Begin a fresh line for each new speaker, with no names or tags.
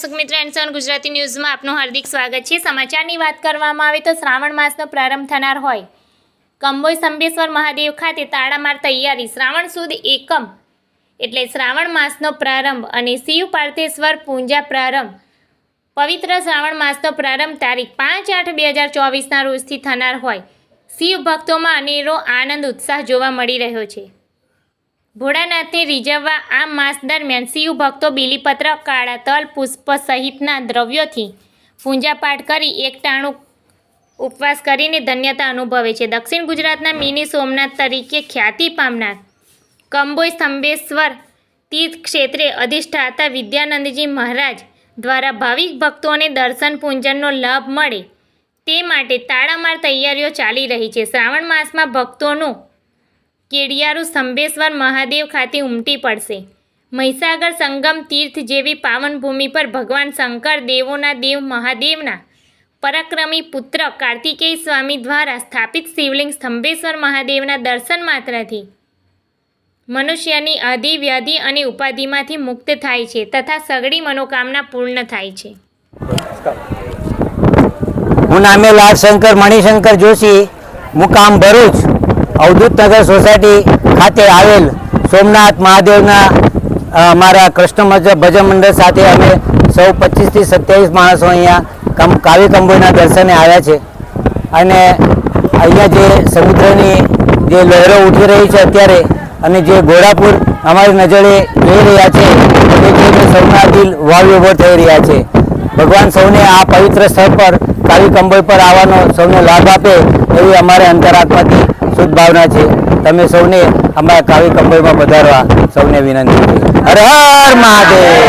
દર્શક મિત્ર એનસોન ગુજરાતી ન્યૂઝમાં આપનું હાર્દિક સ્વાગત છે। સમાચારની વાત કરવામાં આવે તો શ્રાવણ માસનો પ્રારંભ થનાર હોય કંબોઈ સંબેશ્વર મહાદેવ ખાતે તાળામાર તૈયારી। શ્રાવણ સુદ એકમ એટલે શ્રાવણ માસનો પ્રારંભ અને શિવ પાર્થેશ્વર પૂજા પ્રારંભ। પવિત્ર શ્રાવણ માસનો પ્રારંભ તારીખ 5/8/2024ના રોજથી થનાર હોય શિવ ભક્તોમાં અનેરો આનંદ ઉત્સાહ જોવા મળી રહ્યો છે। ભોળાનાથને રીઝવવા આ માસ દરમિયાન શિવ ભક્તો બીલીપત્ર, કાળા તલ, પુષ્પ સહિતના દ્રવ્યોથી પૂજાપાઠ કરી એકટાણું ઉપવાસ કરીને ધન્યતા અનુભવે છે। દક્ષિણ ગુજરાતના મિની સોમનાથ તરીકે ખ્યાતિ પામનાર કંબોઈ સ્તંભેશ્વર તીર્થ ક્ષેત્રે અધિષ્ઠાતા વિદ્યાનંદજી મહારાજ દ્વારા ભાવિક ભક્તોને દર્શન પૂજનનો લાભ મળે તે માટે તાળામાર તૈયારીઓ ચાલી રહી છે। શ્રાવણ માસમાં ભક્તોનું કેડિયારું સ્તંભેશ્વર મહાદેવ ખાતે ઉમટી પડશે। મહીસાગર સંગમ તીર્થ જેવી પાવન ભૂમિ પર ભગવાન શંકર દેવોના દેવ મહાદેવના પરાક્રમી પુત્ર કાર્તિકેય સ્વામી દ્વારા સ્થાપિત શિવલિંગ સ્તંભેશ્વર મહાદેવના દર્શન માત્રથી મનુષ્યની આદિ વ્યાધિ અને ઉપાધિમાંથી મુક્ત થાય છે તથા સઘળી મનોકામના પૂર્ણ થાય છે।
હું નામે લાલશંકર મણિશંકર જોશી, મુકામ ભરૂચ, અવધૂત નગર સોસાયટી ખાતે આવેલ સોમનાથ મહાદેવના અમારા કૃષ્ણ ભજન મંડળ સાથે અમે સૌ 25 થી 27 માણસો અહીંયા કાવી કંબોઈના દર્શને આવ્યા છે। અને અહીંયા જે સમુદ્રની જે લહેરો ઉઠી રહી છે અત્યારે અને જે ઘોડાપુર અમારી નજરે જોઈ રહ્યા છે તે જોઈને સૌના દિલ વાવ થઈ રહ્યા છે। ભગવાન સૌને આ પવિત્ર સ્થળ પર કાવી કંબોઈ પર આવવાનો સૌને લાભ આપે એવી અમારે અંતરાત્માથી શુદ્ધ ભાવના છે। તમે સૌને અમારા કાવી કંબોઈમાં પધારવા સૌને વિનંતી છે। હર હર મહાદેવ।